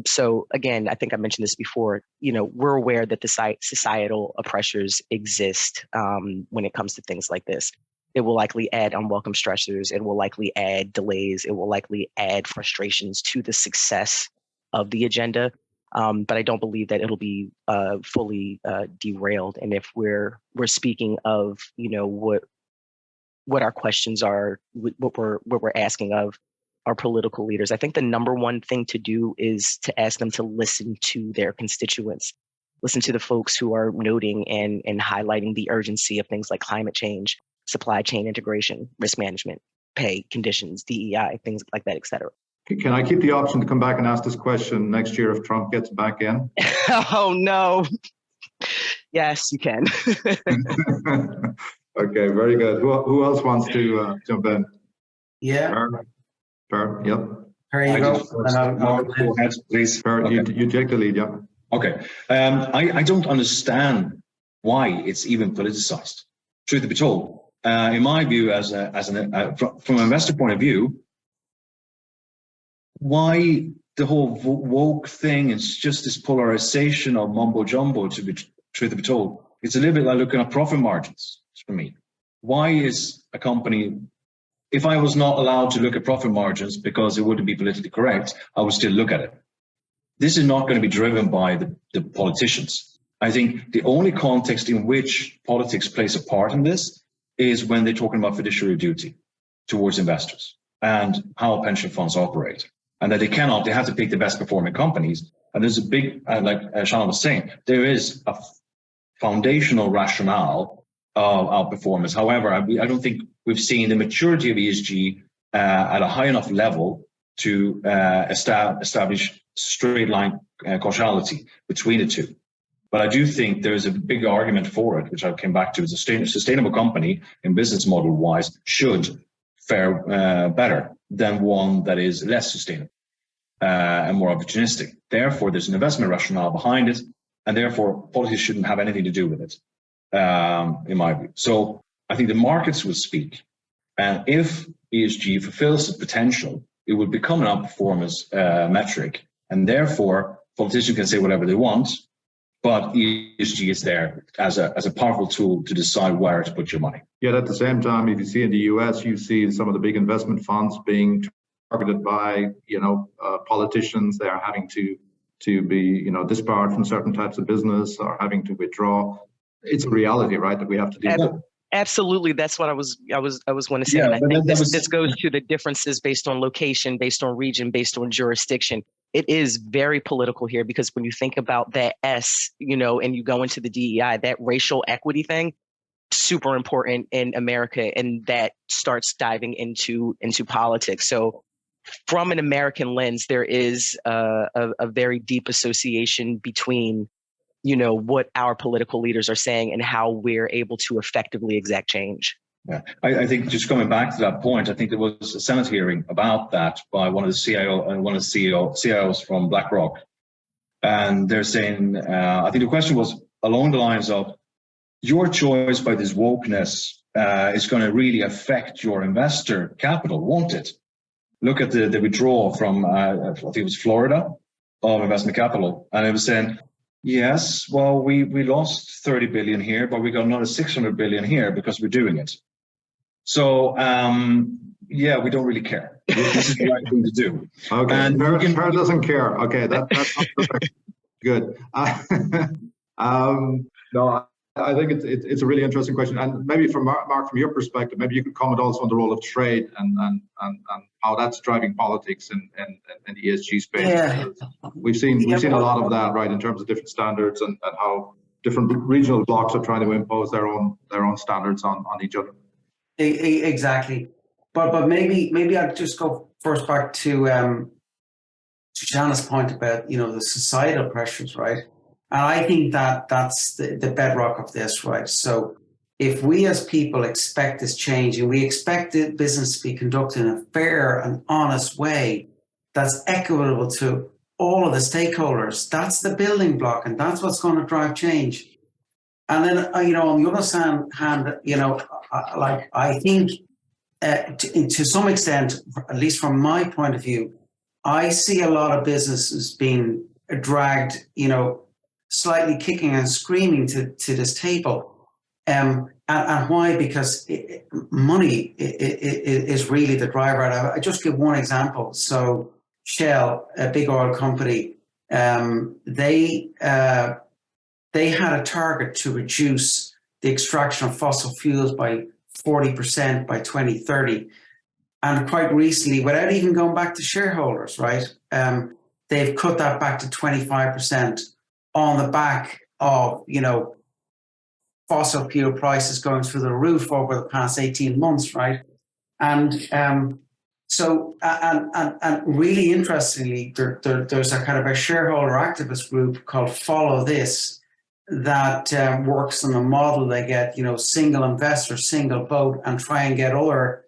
D: So again, I think I mentioned this before, we're aware that the societal pressures exist when it comes to things like this. It will likely add unwelcome stressors. It will likely add delays. It will likely add frustrations to the success of the agenda. But I don't believe that it'll be fully derailed. And if we're speaking of, what our questions are, what we're asking of our political leaders, I think the number one thing to do is to ask them to listen to their constituents, listen to the folks who are noting and highlighting the urgency of things like climate change, supply chain integration, risk management, pay conditions, DEI, things like that, et cetera.
A: Can I keep the option to come back and ask this question next year if Trump gets back in?
D: Oh, no. Yes, you can.
A: Okay, very good. Who else wants to jump in?
B: Yeah.
A: Per, yep.
B: There you go.
C: Go ahead, please.
A: Per,
C: okay.
A: you take the lead, yeah.
C: Okay. I don't understand why it's even politicized. Truth to be told, in my view, from an investor point of view, why the whole woke thing is just this polarization of mumbo jumbo, to be truth to be told. It's a little bit like looking at profit margins for me. Why is a company, if I was not allowed to look at profit margins because it wouldn't be politically correct, I would still look at it. this is not going to be driven by the politicians. I think the only context in which politics plays a part in this is when they're talking about fiduciary duty towards investors and how pension funds operate, and that they have to pick the best performing companies. And there's a big, like Shannon was saying, there is a foundational rationale of outperformance. However, I don't think we've seen the maturity of ESG at a high enough level to establish straight line causality between the two. But I do think there's a big argument for it, which I came back to. Is a sustainable company in business model wise should fare better than one that is less sustainable and more opportunistic. Therefore, there's an investment rationale behind it, and therefore policies shouldn't have anything to do with it, in my view. So I think the markets will speak, and if ESG fulfills its potential, it will become an outperformance metric, and therefore politicians can say whatever they want, but ESG is there as a powerful tool to decide where to put your money.
A: Yet at the same time, if you see in the US, you see some of the big investment funds being targeted by, politicians. They are having to be, disbarred from certain types of business or having to withdraw. It's a reality, right, that we have to deal with.
D: Absolutely, that's what I was going to say.
C: Yeah,
D: and I think this goes to the differences based on location, based on region, based on jurisdiction. It is very political here, because when you think about that S, and you go into the DEI, that racial equity thing, super important in America, and that starts diving into politics. So from an American lens, there is a very deep association between what our political leaders are saying and how we're able to effectively exact change.
C: Yeah, I think just coming back to that point, I think there was a Senate hearing about that by one of the CIOs from BlackRock, and they're saying, I think the question was along the lines of, your choice by this wokeness is going to really affect your investor capital, won't it? Look at the withdrawal from, I think it was Florida, of investment capital, and it was saying, yes, well, we lost 30 billion here, but we got another 600 billion here because we're doing it. So, yeah, we don't really care. This is the right thing to do.
A: Okay,
C: and
A: Her doesn't care. Okay, that's perfect. Good. No, I think it's a really interesting question. And maybe from Mark, from your perspective, maybe you could comment also on the role of trade and how that's driving politics in the ESG space.
B: Yeah.
A: We've seen a lot of that, right, in terms of different standards and how different regional blocks are trying to impose their own standards on each other.
B: Exactly. But maybe I'd just go first back to Shannon's point about, the societal pressures, right? And I think that's the bedrock of this, right? So if we as people expect this change, and we expect the business to be conducted in a fair and honest way that's equitable to all of the stakeholders, that's the building block, and that's what's going to drive change. And then, on the other hand, I think to some extent, at least from my point of view, I see a lot of businesses being dragged, slightly kicking and screaming to this table. And why? Because money is really the driver. And I just give one example. So Shell, a big oil company, they had a target to reduce the extraction of fossil fuels by 40% by 2030. And quite recently, without even going back to shareholders, right, they've cut that back to 25% on the back of, fossil fuel prices going through the roof over the past 18 months, right? And so really interestingly, there's a kind of a shareholder activist group called Follow This that works on a model. They get, single investor, single vote, and try and get other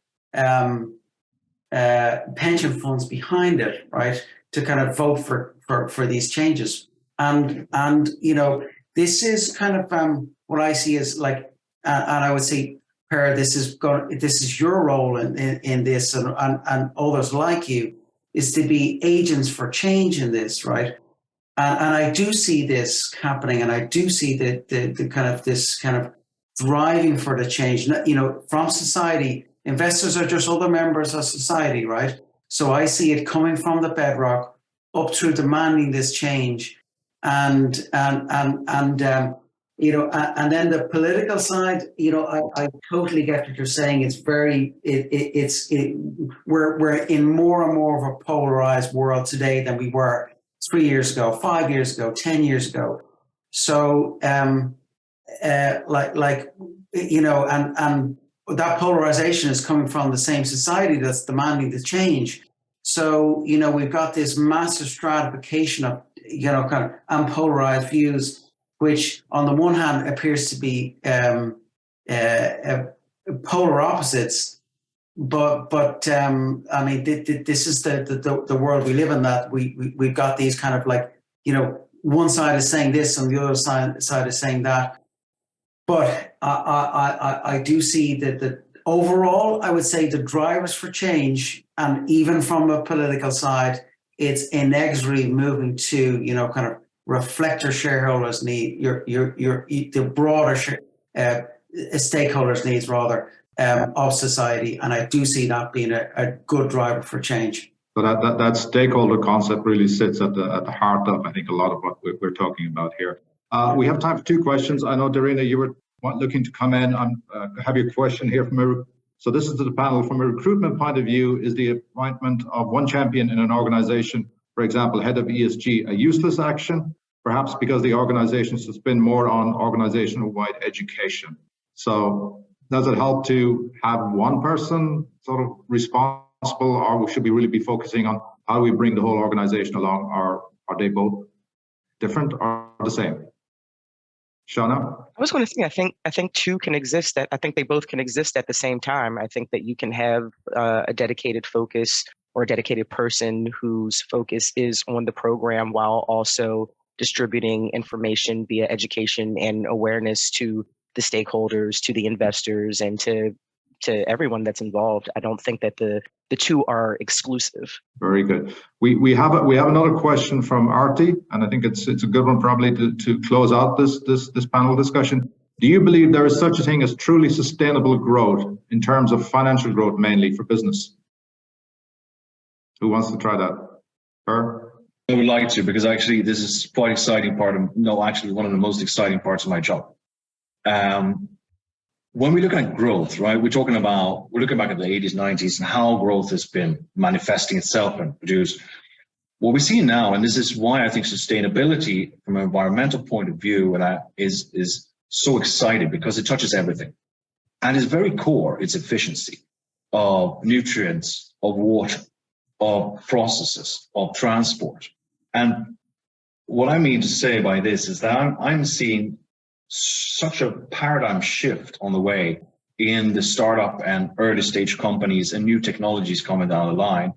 B: pension funds behind it, right, to kind of vote for these changes. And this is kind of what I see as like, and I would say, Per, this is your role in this, and others like you, is to be agents for change in this, right? And I do see this happening, and I do see the kind of this kind of driving for the change, from society. Investors are just other members of society, right? So I see it coming from the bedrock up through demanding this change, and you know, and then the political side, you know, I totally get what you're saying. It's very, we're in more and more of a polarized world today than we were 3 years ago, 5 years ago, 10 years ago. So, like you know, and that polarization is coming from the same society that's demanding the change. So, you know, we've got this massive stratification of, you know, kind of unpolarized views, which on the one hand appears to be polar opposites, but I mean, this is the world we live in, that we've got these kind of, like, you know, one side is saying this and the other side is saying that. But I do see that overall, I would say the drivers for change, and even from a political side, it's inexorably moving to, you know, kind of reflector shareholders' need, the broader stakeholders' needs rather, of society, and I do see that being a good driver for change.
A: So that stakeholder concept really sits at the heart of, I think, a lot of what we're talking about here. We have time for 2 questions. I know, Darina, you were looking to come in. I have your question here so this is to the panel. From a recruitment point of view, is the appointment of one champion in an organization, for example, head of ESG, a useless action, perhaps because the organization should spend more on organizational-wide education? So does it help to have one person sort of responsible, or should we really be focusing on how we bring the whole organization along, or are they both different or the same? Shauna?
D: I was going to say, I think 2 can exist. I think they both can exist at the same time. I think that you can have a dedicated focus, or a dedicated person whose focus is on the program, while also distributing information via education and awareness to the stakeholders, to the investors, and to everyone that's involved. I don't think that the 2 are exclusive.
A: Very good. We have another question from Artie, and I think it's a good one probably to close out this panel discussion. Do you believe there is such a thing as truly sustainable growth in terms of financial growth, mainly for business? Who wants to try that? Per?
C: I would like to, because actually this is quite exciting part of, one of the most exciting parts of my job. When we look at growth, right, we're looking back at the 80s, 90s, and how growth has been manifesting itself and produced. What we see now, and this is why I think sustainability from an environmental point of view is so exciting, because it touches everything. And it's very core, its efficiency of nutrients, of water, of processes, of transport. And what I mean to say by this is that I'm seeing such a paradigm shift on the way in the startup and early stage companies and new technologies coming down the line,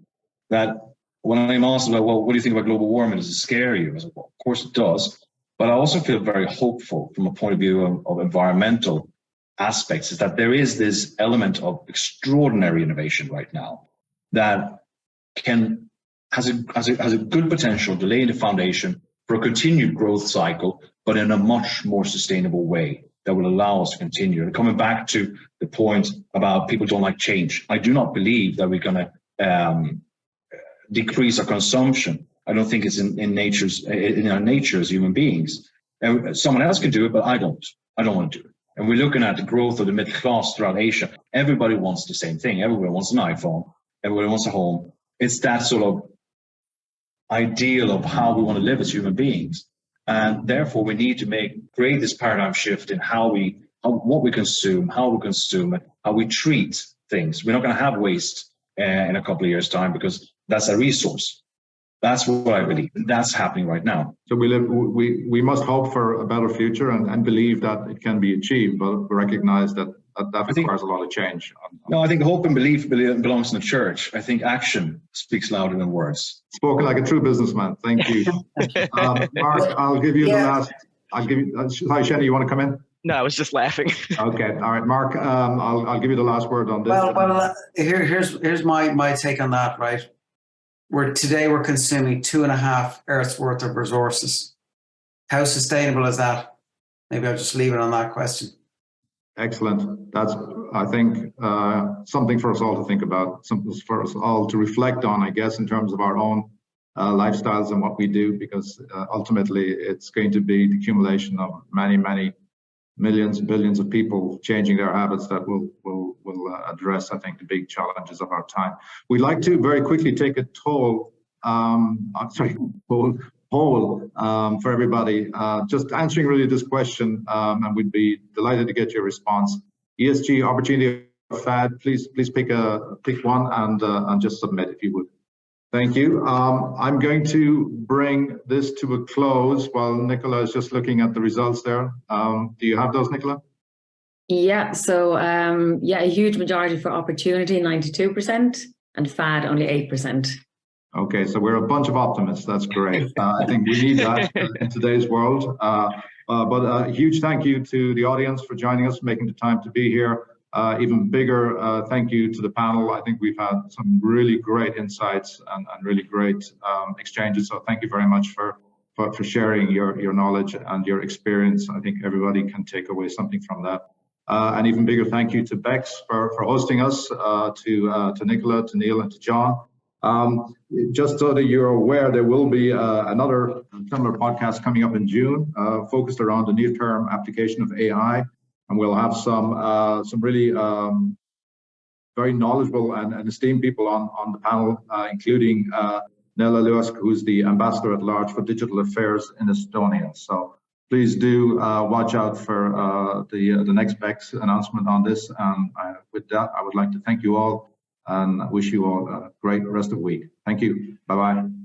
C: that when I'm asked about, well, what do you think about global warming? Does it scare you? I said, well, of course it does. But I also feel very hopeful from a point of view of environmental aspects, is that there is this element of extraordinary innovation right now that has a good potential to lay the foundation for a continued growth cycle, but in a much more sustainable way that will allow us to continue. And coming back to the point about people don't like change, I do not believe that we're going to decrease our consumption. I don't think it's in our nature as human beings. And someone else can do it, but I don't want to do it. And we're looking at the growth of the middle class throughout Asia. Everybody wants the same thing. Everybody wants an iPhone. Everybody wants a home. It's that sort of ideal of how we want to live as human beings. And therefore, we need to create this paradigm shift in what we consume, how we consume it, how we treat things. We're not going to have waste in a couple of years' time, because that's a resource. That's what I believe. That's happening right now.
A: So we must hope for a better future and believe that it can be achieved, but recognize that requires a lot of change.
C: No, I think hope and belief belongs in the church. I think action speaks louder than words.
A: Spoken like a true businessman. Thank you. Mark, I'll give you the last. Sorry, Shani, you want to come in?
D: No, I was just laughing.
A: Okay. All right, Mark, I'll give you the last word on this.
B: Well, here's my take on that, right? Today we're consuming 2.5 Earth's worth of resources. How sustainable is that? Maybe I'll just leave it on that question.
A: Excellent. That's, I think, something for us all to think about, something for us all to reflect on, I guess, in terms of our own lifestyles and what we do, because ultimately it's going to be the accumulation of many, many millions, billions of people changing their habits that will address, I think, the big challenges of our time. We'd like to very quickly take a poll for everybody, just answering really this question, and we'd be delighted to get your response. ESG, opportunity or fad? Please pick one and just submit if you would. Thank you. I'm going to bring this to a close while Nicola is just looking at the results there. Do you have those, Nicola?
E: Yeah, so a huge majority for opportunity, 92%, and fad, only 8%.
A: Okay, so we're a bunch of optimists. That's great. I think we need that in today's world. But a huge thank you to the audience for joining us, making the time to be here. Even bigger thank you to the panel. I think we've had some really great insights and really great exchanges. So thank you very much for sharing your knowledge and your experience. I think everybody can take away something from that. An even bigger thank you to Bex for hosting us, to Nicola, to Neil, and to John. Just so that you're aware, there will be another similar podcast coming up in June, focused around the near-term application of AI. And we'll have some really very knowledgeable and esteemed people on the panel, including Nella Luask, who's the Ambassador at Large for Digital Affairs in Estonia. So please do watch out for the next BEX announcement on this. And with that, I would like to thank you all and wish you all a great rest of the week. Thank you. Bye-bye.